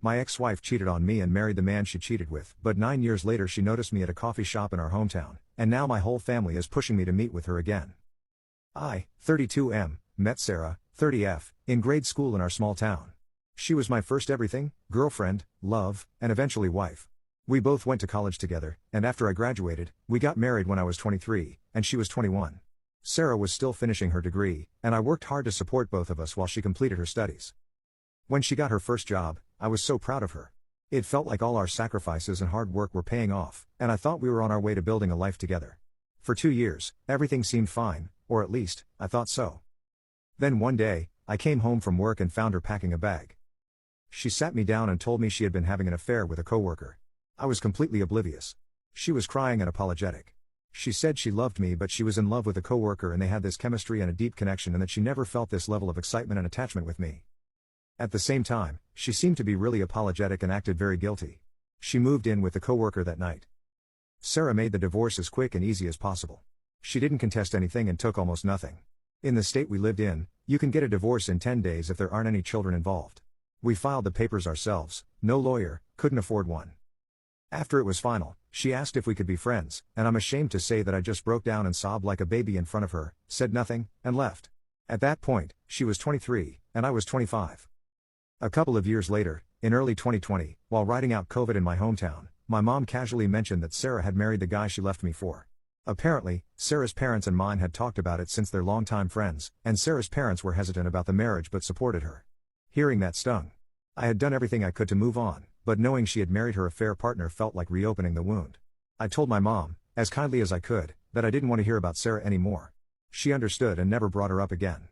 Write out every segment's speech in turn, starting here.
My ex-wife cheated on me and married the man she cheated with, but 9 years later she noticed me at a coffee shop in our hometown, and now my whole family is pushing me to meet with her again. I, 32M, met Sarah, 30F, in grade school in our small town. She was my first everything, girlfriend, love, and eventually wife. We both went to college together, and after I graduated, we got married when I was 23, and she was 21. Sarah was still finishing her degree, and I worked hard to support both of us while she completed her studies. When she got her first job, I was so proud of her. It felt like all our sacrifices and hard work were paying off, and I thought we were on our way to building a life together. For 2 years, everything seemed fine, or at least, I thought so. Then one day, I came home from work and found her packing a bag. She sat me down and told me she had been having an affair with a coworker. I was completely oblivious. She was crying and apologetic. She said she loved me but she was in love with a coworker and they had this chemistry and a deep connection and that she never felt this level of excitement and attachment with me. At the same time, she seemed to be really apologetic and acted very guilty. She moved in with the coworker that night. Sarah made the divorce as quick and easy as possible. She didn't contest anything and took almost nothing. In the state we lived in, you can get a divorce in 10 days if there aren't any children involved. We filed the papers ourselves, no lawyer, couldn't afford one. After it was final, she asked if we could be friends, and I'm ashamed to say that I just broke down and sobbed like a baby in front of her, said nothing, and left. At that point, she was 23, and I was 25. A couple of years later, in early 2020, while riding out COVID in my hometown, my mom casually mentioned that Sarah had married the guy she left me for. Apparently, Sarah's parents and mine had talked about it since they're longtime friends, and Sarah's parents were hesitant about the marriage but supported her. Hearing that stung. I had done everything I could to move on, but knowing she had married her affair partner felt like reopening the wound. I told my mom, as kindly as I could, that I didn't want to hear about Sarah anymore. She understood and never brought her up again.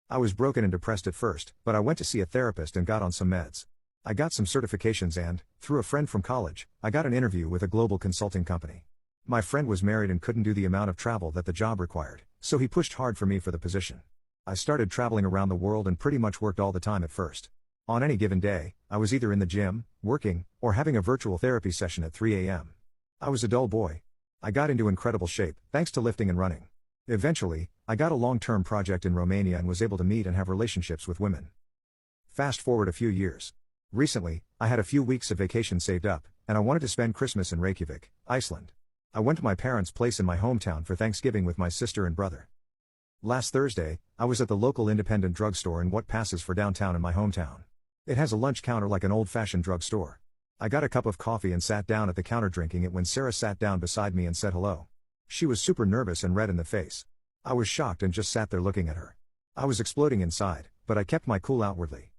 I was broken and depressed at first, but I went to see a therapist and got on some meds. I got some certifications and, through a friend from college, I got an interview with a global consulting company. My friend was married and couldn't do the amount of travel that the job required, so he pushed hard for me for the position. I started traveling around the world and pretty much worked all the time at first. On any given day, I was either in the gym, working, or having a virtual therapy session at 3 a.m. I was a dull boy. I got into incredible shape, thanks to lifting and running. Eventually, I got a long-term project in Romania and was able to meet and have relationships with women. Fast forward a few years. Recently, I had a few weeks of vacation saved up, and I wanted to spend Christmas in Reykjavik, Iceland. I went to my parents' place in my hometown for Thanksgiving with my sister and brother. Last Thursday, I was at the local independent drugstore in what passes for downtown in my hometown. It has a lunch counter like an old-fashioned drugstore. I got a cup of coffee and sat down at the counter drinking it when Sarah sat down beside me and said hello. She was super nervous and red in the face. I was shocked and just sat there looking at her. I was exploding inside, but I kept my cool outwardly.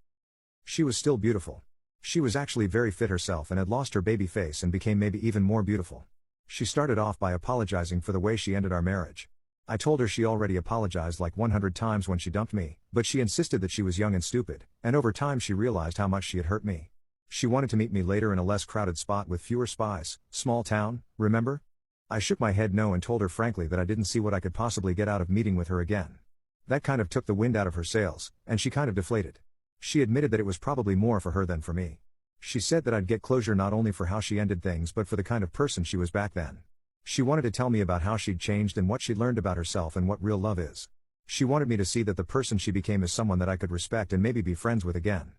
She was still beautiful. She was actually very fit herself and had lost her baby face and became maybe even more beautiful. She started off by apologizing for the way she ended our marriage. I told her she already apologized like 100 times when she dumped me, but she insisted that she was young and stupid, and over time she realized how much she had hurt me. She wanted to meet me later in a less crowded spot with fewer spies, small town, remember? I shook my head no and told her frankly that I didn't see what I could possibly get out of meeting with her again. That kind of took the wind out of her sails, and she kind of deflated. She admitted that it was probably more for her than for me. She said that I'd get closure not only for how she ended things but for the kind of person she was back then. She wanted to tell me about how she'd changed and what she'd learned about herself and what real love is. She wanted me to see that the person she became is someone that I could respect and maybe be friends with again.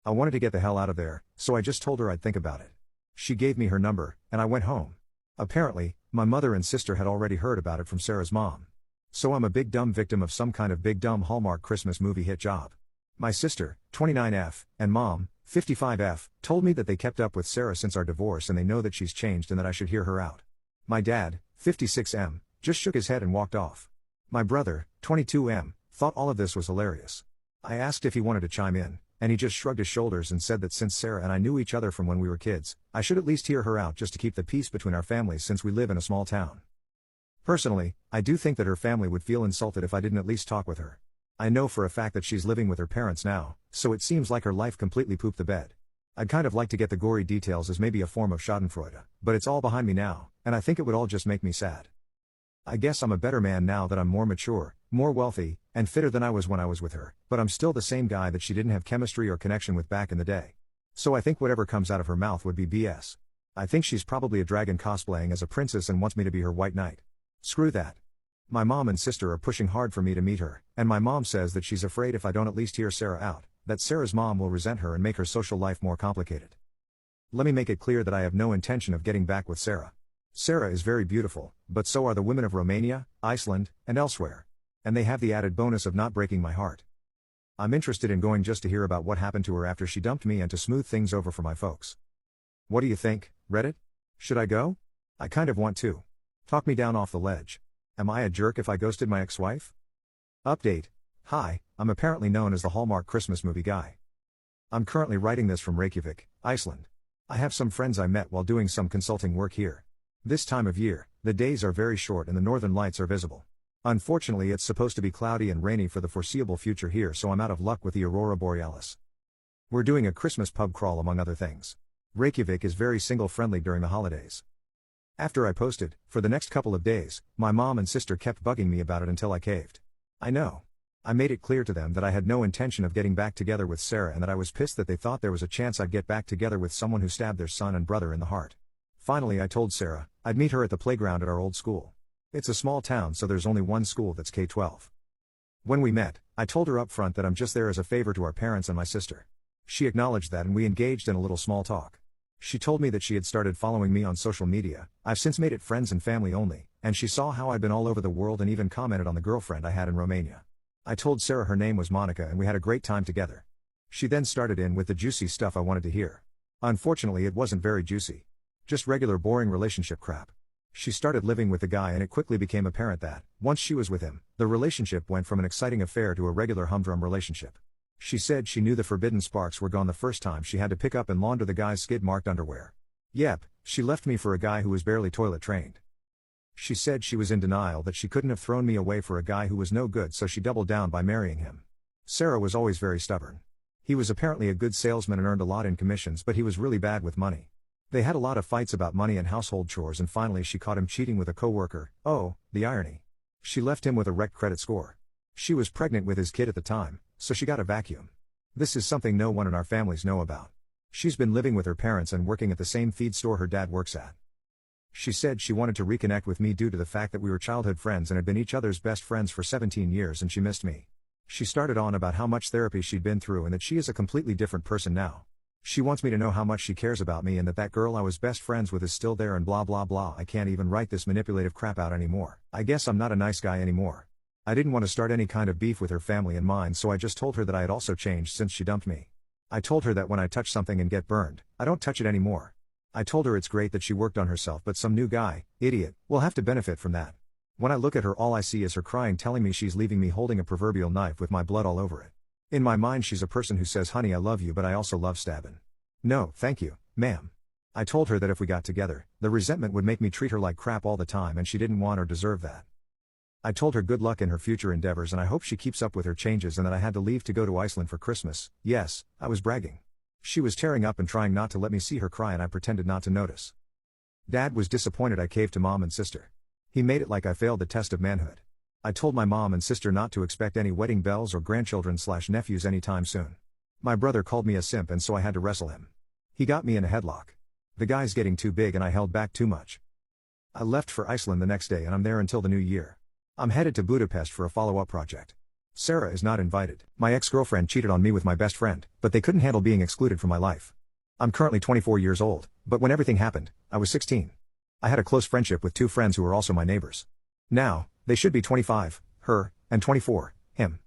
I wanted to get the hell out of there, so I just told her I'd think about it. She gave me her number, and I went home. Apparently, my mother and sister had already heard about it from Sarah's mom. So I'm a big dumb victim of some kind of big dumb Hallmark Christmas movie hit job. My sister, 29F, and mom, 55F, told me that they kept up with Sarah since our divorce and they know that she's changed and that I should hear her out. My dad, 56M, just shook his head and walked off. My brother, 22M, thought all of this was hilarious. I asked if he wanted to chime in, and he just shrugged his shoulders and said that since Sarah and I knew each other from when we were kids, I should at least hear her out just to keep the peace between our families since we live in a small town. Personally, I do think that her family would feel insulted if I didn't at least talk with her. I know for a fact that she's living with her parents now, so it seems like her life completely pooped the bed. I'd kind of like to get the gory details as maybe a form of schadenfreude, but it's all behind me now, and I think it would all just make me sad. I guess I'm a better man now that I'm more mature, more wealthy, and fitter than I was when I was with her, but I'm still the same guy that she didn't have chemistry or connection with back in the day. So I think whatever comes out of her mouth would be BS. I think she's probably a dragon cosplaying as a princess and wants me to be her white knight. Screw that. My mom and sister are pushing hard for me to meet her, and my mom says that she's afraid if I don't at least hear Sarah out, that Sarah's mom will resent her and make her social life more complicated. Let me make it clear that I have no intention of getting back with Sarah. Sarah is very beautiful, but so are the women of Romania, Iceland, and elsewhere. And they have the added bonus of not breaking my heart. I'm interested in going just to hear about what happened to her after she dumped me and to smooth things over for my folks. What do you think, Reddit? Should I go? I kind of want to. Talk me down off the ledge. Am I a jerk if I ghosted my ex-wife? Update. Hi, I'm apparently known as the Hallmark Christmas movie guy. I'm currently writing this from Reykjavik, Iceland. I have some friends I met while doing some consulting work here. This time of year, the days are very short and the northern lights are visible. Unfortunately, it's supposed to be cloudy and rainy for the foreseeable future here, so I'm out of luck with the aurora borealis. We're doing a Christmas pub crawl among other things. Reykjavik is very single-friendly during the holidays. After I posted, for the next couple of days, my mom and sister kept bugging me about it until I caved. I know. I made it clear to them that I had no intention of getting back together with Sarah and that I was pissed that they thought there was a chance I'd get back together with someone who stabbed their son and brother in the heart. Finally, I told Sarah I'd meet her at the playground at our old school. It's a small town, so there's only one school that's K-12. When we met, I told her up front that I'm just there as a favor to our parents and my sister. She acknowledged that and we engaged in a little small talk. She told me that she had started following me on social media. I've since made it friends and family only, and she saw how I'd been all over the world and even commented on the girlfriend I had in Romania. I told Sarah her name was Monica and we had a great time together. She then started in with the juicy stuff I wanted to hear. Unfortunately, it wasn't very juicy. Just regular boring relationship crap. She started living with the guy and it quickly became apparent that, once she was with him, the relationship went from an exciting affair to a regular humdrum relationship. She said she knew the forbidden sparks were gone the first time she had to pick up and launder the guy's skid-marked underwear. Yep, she left me for a guy who was barely toilet trained. She said she was in denial that she couldn't have thrown me away for a guy who was no good, so she doubled down by marrying him. Sarah was always very stubborn. He was apparently a good salesman and earned a lot in commissions, but he was really bad with money. They had a lot of fights about money and household chores, and finally she caught him cheating with a coworker. Oh, the irony. She left him with a wrecked credit score. She was pregnant with his kid at the time, so she got a vacuum. This is something no one in our families know about. She's been living with her parents and working at the same feed store her dad works at. She said she wanted to reconnect with me due to the fact that we were childhood friends and had been each other's best friends for 17 years and she missed me. She started on about how much therapy she'd been through and that she is a completely different person now. She wants me to know how much she cares about me and that girl I was best friends with is still there and blah blah blah. I can't even write this manipulative crap out anymore. I guess I'm not a nice guy anymore. I didn't want to start any kind of beef with her family and mine, so I just told her that I had also changed since she dumped me. I told her that when I touch something and get burned, I don't touch it anymore. I told her it's great that she worked on herself, but some new guy, idiot, will have to benefit from that. When I look at her, all I see is her crying, telling me she's leaving me holding a proverbial knife with my blood all over it. In my mind, she's a person who says, "Honey, I love you, but I also love stabbing." No, thank you, ma'am. I told her that if we got together, the resentment would make me treat her like crap all the time and she didn't want or deserve that. I told her good luck in her future endeavors and I hope she keeps up with her changes and that I had to leave to go to Iceland for Christmas. Yes, I was bragging. She was tearing up and trying not to let me see her cry and I pretended not to notice. Dad was disappointed I caved to mom and sister. He made it like I failed the test of manhood. I told my mom and sister not to expect any wedding bells or grandchildren/nephews anytime soon. My brother called me a simp and so I had to wrestle him. He got me in a headlock. The guy's getting too big and I held back too much. I left for Iceland the next day and I'm there until the new year. I'm headed to Budapest for a follow-up project. Sarah is not invited. My ex-girlfriend cheated on me with my best friend, but they couldn't handle being excluded from my life. I'm currently 24 years old, but when everything happened, I was 16. I had a close friendship with two friends who were also my neighbors. Now, they should be 25, her, and 24, him.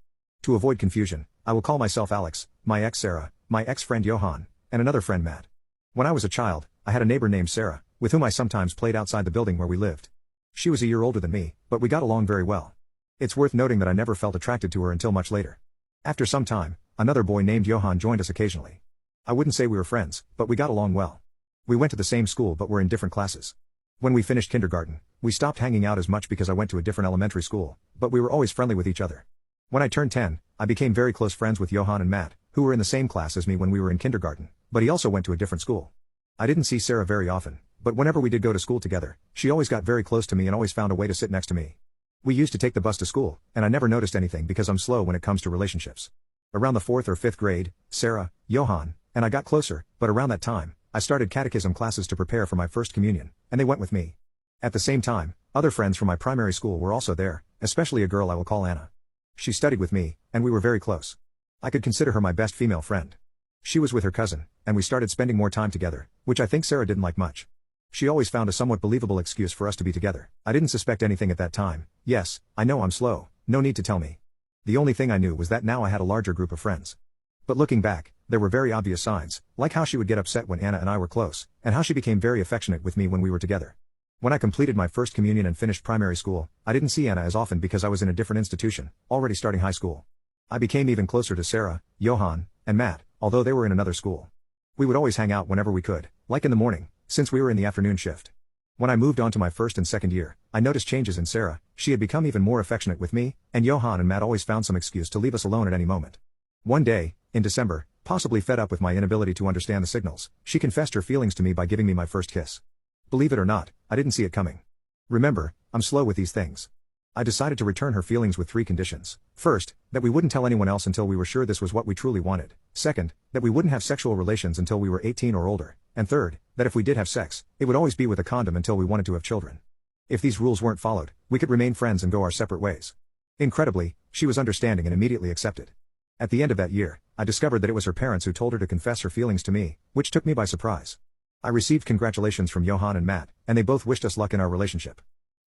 To avoid confusion, I will call myself Alex, my ex Sarah, my ex-friend Johan, and another friend Matt. When I was a child, I had a neighbor named Sarah, with whom I sometimes played outside the building where we lived. She was a year older than me, but we got along very well. It's worth noting that I never felt attracted to her until much later. After some time, another boy named Johan joined us occasionally. I wouldn't say we were friends, but we got along well. We went to the same school but were in different classes. When we finished kindergarten, we stopped hanging out as much because I went to a different elementary school, but we were always friendly with each other. When I turned 10, I became very close friends with Johan and Matt, who were in the same class as me when we were in kindergarten, but he also went to a different school. I didn't see Sarah very often, but whenever we did go to school together, she always got very close to me and always found a way to sit next to me. We used to take the bus to school, and I never noticed anything because I'm slow when it comes to relationships. Around the 4th or 5th grade, Sarah, Johan, and I got closer, but around that time, I started catechism classes to prepare for my first communion, and they went with me. At the same time, other friends from my primary school were also there, especially a girl I will call Anna. She studied with me, and we were very close. I could consider her my best female friend. She was with her cousin, and we started spending more time together, which I think Sarah didn't like much. She always found a somewhat believable excuse for us to be together. I didn't suspect anything at that time. Yes, I know I'm slow, no need to tell me. The only thing I knew was that now I had a larger group of friends. But looking back, there were very obvious signs, like how she would get upset when Anna and I were close, and how she became very affectionate with me when we were together. When I completed my first communion and finished primary school, I didn't see Anna as often because I was in a different institution, already starting high school. I became even closer to Sarah, Johan, and Matt, although they were in another school. We would always hang out whenever we could, like in the morning, since we were in the afternoon shift. When I moved on to my first and second year, I noticed changes in Sarah. She had become even more affectionate with me, and Johan and Matt always found some excuse to leave us alone at any moment. One day, in December, possibly fed up with my inability to understand the signals, she confessed her feelings to me by giving me my first kiss. Believe it or not, I didn't see it coming. Remember, I'm slow with these things. I decided to return her feelings with 3 conditions. First, that we wouldn't tell anyone else until we were sure this was what we truly wanted. Second, that we wouldn't have sexual relations until we were 18 or older. And third, that if we did have sex, it would always be with a condom until we wanted to have children. If these rules weren't followed, we could remain friends and go our separate ways. Incredibly, she was understanding and immediately accepted. At the end of that year, I discovered that it was her parents who told her to confess her feelings to me, which took me by surprise. I received congratulations from Johan and Matt, and they both wished us luck in our relationship.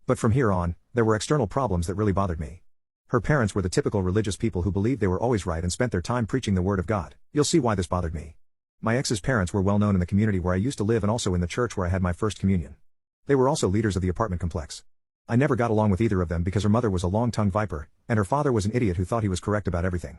But from here on, there were external problems that really bothered me. Her parents were the typical religious people who believed they were always right and spent their time preaching the word of God. You'll see why this bothered me. My ex's parents were well known in the community where I used to live and also in the church where I had my first communion. They were also leaders of the apartment complex. I never got along with either of them because her mother was a long-tongued viper, and her father was an idiot who thought he was correct about everything.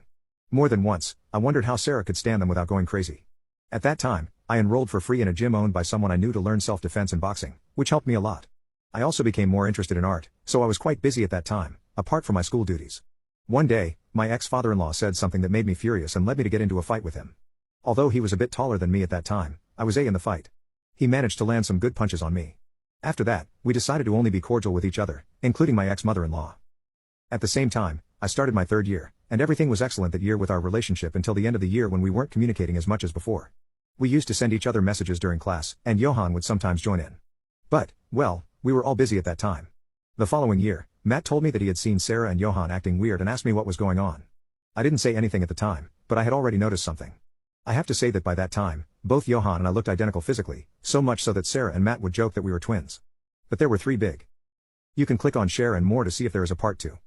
More than once, I wondered how Sarah could stand them without going crazy. At that time, I enrolled for free in a gym owned by someone I knew to learn self-defense and boxing, which helped me a lot. I also became more interested in art, so I was quite busy at that time, apart from my school duties. One day, my ex-father-in-law said something that made me furious and led me to get into a fight with him. Although he was a bit taller than me at that time, I was in the fight. He managed to land some good punches on me. After that, we decided to only be cordial with each other, including my ex-mother-in-law. At the same time, I started my 3rd year, and everything was excellent that year with our relationship until the end of the year when we weren't communicating as much as before. We used to send each other messages during class, and Johan would sometimes join in. But, well, we were all busy at that time. The following year, Matt told me that he had seen Sarah and Johan acting weird and asked me what was going on. I didn't say anything at the time, but I had already noticed something. I have to say that by that time, both Johan and I looked identical physically, so much so that Sarah and Matt would joke that we were twins. But there were 3 big. You can click on share and more to see if there is a part 2.